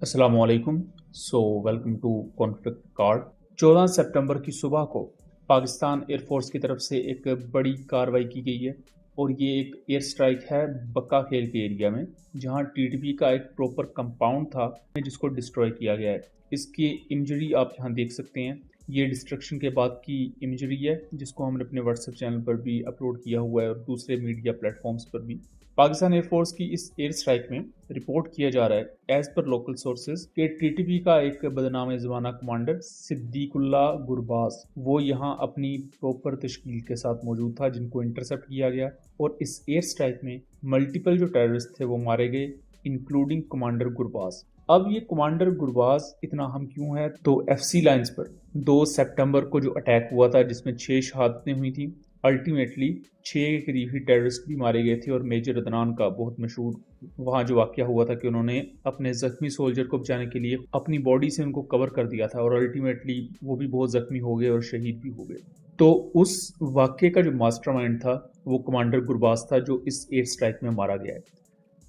अस्सलामु अलैकुम। Welcome to conflict card. 14 सितंबर की सुबह को पाकिस्तान एयरफोर्स की तरफ से एक बड़ी कार्रवाई की गई है और ये एक एयर स्ट्राइक है बक्का खेल के एरिया में, जहां टीटीपी का एक प्रॉपर कंपाउंड था जिसको डिस्ट्रॉय किया गया है। इसकी इमेजरी आप यहाँ देख सकते हैं। ये डिस्ट्रक्शन के बाद की इमेजरी है जिसको हमने अपने व्हाट्सएप चैनल पर भी अपलोड किया हुआ है और दूसरे मीडिया प्लेटफॉर्म्स पर भी। पाकिस्तान एयरफोर्स की इस एयर स्ट्राइक में रिपोर्ट किया जा रहा है एज पर लोकल सोर्सेज कि टीटीपी का एक बदनाम जमाना कमांडर सिद्दीकुल्ला गुरबाज वो यहाँ अपनी प्रॉपर तश्कील के साथ मौजूद था, जिनको इंटरसेप्ट किया गया और इस एयर स्ट्राइक में मल्टीपल जो टेररिस्ट थे वो मारे गए, इंक्लूडिंग कमांडर गुरबाज। अब ये कमांडर गुरबाज इतना अहम क्यों है? तो एफसी लाइंस पर 2 सितंबर को जो अटैक हुआ था जिसमें 6 शहादतें हुई थी, अल्टीमेटली 6 के करीब ही टेररिस्ट भी मारे गए थे और मेजर अदनान का बहुत मशहूर वहाँ जो वाक़या हुआ था कि उन्होंने अपने ज़ख्मी सोल्जर को बचाने के लिए अपनी बॉडी से उनको कवर कर दिया था और अल्टीमेटली वो भी बहुत ज़ख्मी हो गए और शहीद भी हो गए। तो उस वाक़े का जो मास्टरमाइंड था वो कमांडर गुरबाज था जो इस एयर स्ट्राइक में मारा गया है।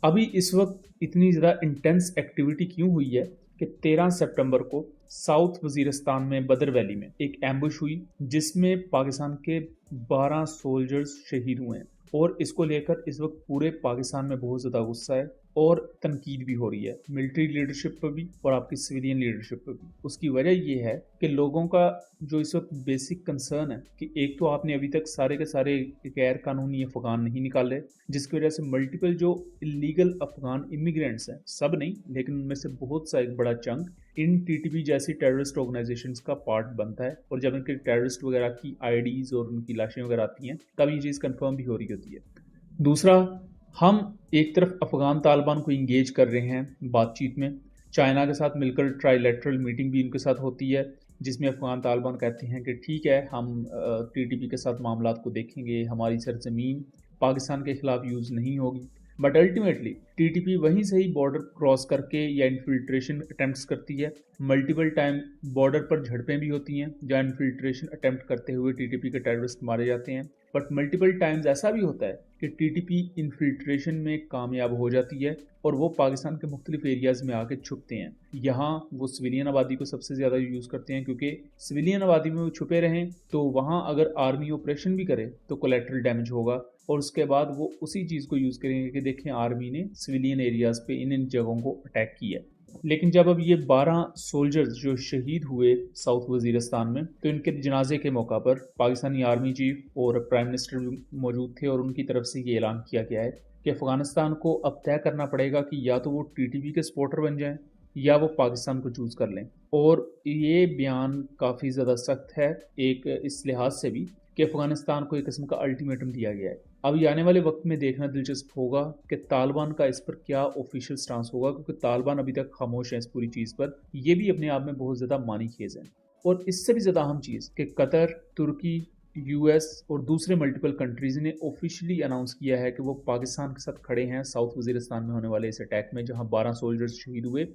अभी इस वक्त इतनी ज़्यादा इंटेंस एक्टिविटी क्यों हुई है कि 13 सितंबर को साउथ वजीरिस्तान में बदर वैली में एक एम्बुश हुई जिसमें पाकिस्तान के 12 सोल्जर्स शहीद हुए हैं और इसको लेकर इस वक्त पूरे पाकिस्तान में बहुत ज़्यादा गुस्सा है और तनकीद भी हो रही है मिलिट्री लीडरशिप पर भी और आपकी सिविलियन लीडरशिप पर भी। उसकी वजह ये है कि लोगों का जो इस वक्त बेसिक कंसर्न है कि एक तो आपने अभी तक सारे के सारे गैर कानूनी अफगान नहीं निकाले, जिसकी वजह से मल्टीपल जो इलीगल अफगान इमिग्रेंट्स हैं, सब नहीं लेकिन उनमें से बहुत सा एक बड़ा चंक इन टीटीपी जैसी टेररिस्ट ऑर्गेनाइजेशंस का पार्ट बनता है और जब इनके टेररिस्ट वगैरह की आईडीज और उनकी लाशें वगैरह आती हैं तब ये चीज़ कंफर्म भी हो रही होती है। दूसरा, हम एक तरफ अफगान तालिबान को इंगेज कर रहे हैं बातचीत में, चाइना के साथ मिलकर ट्राईलेटरल मीटिंग भी इनके साथ होती है जिसमें अफगान तालिबान कहते हैं कि ठीक है हम टीटीपी के साथ मामलात को देखेंगे, हमारी सरजमीन पाकिस्तान के खिलाफ यूज़ नहीं होगी। बट अल्टीमेटली टीटीपी वहीं से ही बॉर्डर क्रॉस करके या इन्फिल्ट्रेशन अटेम्प्ट्स करती है। मल्टीपल टाइम बॉर्डर पर झड़पें भी होती हैं जहाँ इन्फिल्ट्रेशन अटेम्प्ट करते हुए टीटीपी के टेररिस्ट मारे जाते हैं। बट मल्टीपल टाइम्स ऐसा भी होता है कि टीटीपी इन्फिल्ट्रेशन में कामयाब हो जाती है और वो पाकिस्तान के मुख्तलिफ एरियाज़ में आके छुपते हैं। यहाँ वो सिविलियन आबादी को सबसे ज़्यादा यूज़ करते हैं क्योंकि सिविलियन आबादी में वो छुपे रहें तो वहाँ अगर आर्मी ऑपरेशन भी करे तो कोलेट्रल डैमेज होगा और उसके बाद वो उसी चीज़ को यूज़ करेंगे कि देखें आर्मी ने सिविलियन एरियाज़ पे इन जगहों को अटैक किया। लेकिन जब अब ये 12 सोल्जर्स जो शहीद हुए साउथ वजीरिस्तान में, तो इनके जनाजे के मौका पर पाकिस्तानी आर्मी चीफ और प्राइम मिनिस्टर भी मौजूद थे और उनकी तरफ से ये ऐलान किया गया है कि अफगानिस्तान को अब तय करना पड़ेगा कि या तो वो टीटीपी के सपोर्टर बन जाएं या वो पाकिस्तान को चूज़ कर लें। और ये बयान काफ़ी ज़्यादा सख्त है एक इस लिहाज से भी कि अफगानिस्तान को एक किस्म का अल्टीमेटम दिया गया है। अब ये आने वाले वक्त में देखना दिलचस्प होगा कि तालिबान का इस पर क्या ऑफिशियल स्टांस होगा, क्योंकि तालिबान अभी तक खामोश है इस पूरी चीज़ पर। ये भी अपने आप में बहुत ज़्यादा मानी खेज है। और इससे भी ज़्यादा अहम चीज़ कि कतर, तुर्की, यूएस और दूसरे मल्टीपल कंट्रीज़ ने ऑफिशियली अनाउंस किया है कि वो पाकिस्तान के साथ खड़े हैं साउथ वजीरिस्तान में होने वाले इस अटैक में जहां 12 सोल्जर्स शहीद हुए।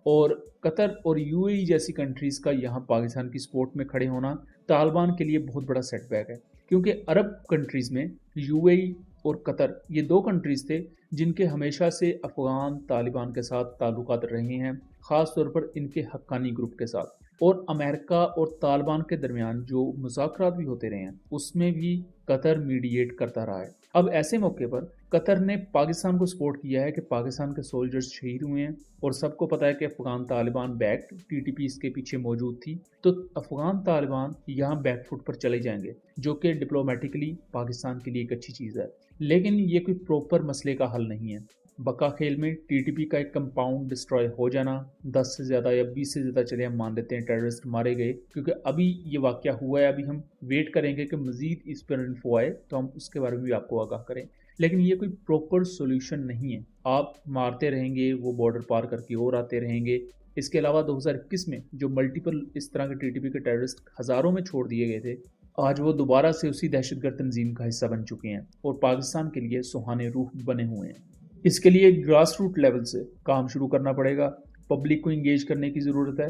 और कतर और यूएई जैसी कंट्रीज़ का यहाँ पाकिस्तान की सपोर्ट में खड़े होना तालिबान के लिए बहुत बड़ा सेटबैक है, क्योंकि अरब कंट्रीज़ में यूएई और कतर ये दो कंट्रीज़ थे जिनके हमेशा से अफगान तालिबान के साथ ताल्लुकात रहे हैं, ख़ास तौर पर इनके हक्कानी ग्रुप के साथ। और अमेरिका और तालिबान के दरमियान जो मुज़ाकरात भी होते रहे हैं उसमें भी कतर मीडिएट करता रहा है। अब ऐसे मौके पर कतर ने पाकिस्तान को सपोर्ट किया है कि पाकिस्तान के सोल्जर्स शहीद हुए हैं और सबको पता है कि अफगान तालिबान बैक टीटीपी इसके पीछे मौजूद थी, तो अफगान तालिबान यहाँ बैकफुट पर चले जाएंगे, जो कि डिप्लोमेटिकली पाकिस्तान के लिए एक अच्छी चीज़ है। लेकिन ये कोई प्रॉपर मसले का हल नहीं है। बक्का खेल में टीटीपी का एक कंपाउंड डिस्ट्रॉय हो जाना, 10 से ज़्यादा या 20 से ज़्यादा चले हम मान लेते हैं टेररिस्ट मारे गए, क्योंकि अभी ये वाक़या हुआ है, अभी हम वेट करेंगे कि मज़ीद इस पर इन्फो आए तो हम उसके बारे में भी आपको आगाह करें। लेकिन ये कोई प्रॉपर सोल्यूशन नहीं है। आप मारते रहेंगे, वो बॉर्डर पार करके और आते रहेंगे। इसके अलावा 2021 में जो मल्टीपल इस तरह के टीटीपी के टेररिस्ट हज़ारों में छोड़ दिए गए थे, आज वो दोबारा से उसी दहशतगर्द तंजीम का हिस्सा बन चुके हैं और पाकिस्तान के लिए सुहाने रूह बने हुए हैं। इसके लिए ग्रास रूट लेवल से काम शुरू करना पड़ेगा, पब्लिक को इंगेज करने की ज़रूरत है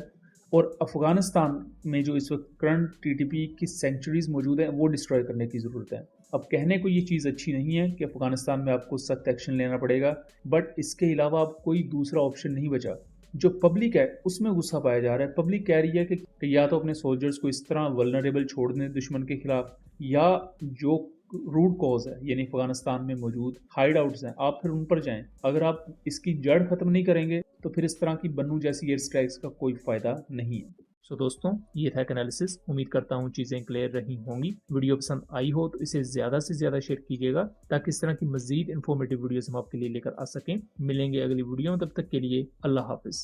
और अफ़गानिस्तान में जो इस वक्त करंट टीटीपी की सेंचुरीज़ मौजूद हैं वो डिस्ट्रॉय करने की ज़रूरत है। अब कहने को ये चीज़ अच्छी नहीं है कि अफ़गानिस्तान में आपको सख्त एक्शन लेना पड़ेगा, बट इसके अलावा अब कोई दूसरा ऑप्शन नहीं बचा جو پبلک ہے اس میں غصہ پایا جا رہا ہے. پبلک کہہ رہی ہے کہ یا تو اپنے سولجرز کو اس طرح ولنریبل چھوڑ دیں دشمن کے خلاف، یا جو روٹ کوز ہے یعنی افغانستان میں موجود ہائیڈ آؤٹس ہیں آپ پھر ان پر جائیں. اگر آپ اس کی جڑ ختم نہیں کریں گے تو پھر اس طرح کی بنو جیسی ایئر سٹرائکس کا کوئی فائدہ نہیں ہے. سو دوستوں، یہ تھا ایک انالیسس. امید کرتا ہوں چیزیں کلیئر رہی ہوں گی. ویڈیو پسند آئی ہو تو اسے زیادہ سے زیادہ شیئر کیجیے گا تاکہ اس طرح کی مزید انفارمیٹیو ویڈیوز ہم آپ کے لیے لے کر آ سکیں. ملیں گے اگلی ویڈیو میں، تب تک کے لیے اللہ حافظ.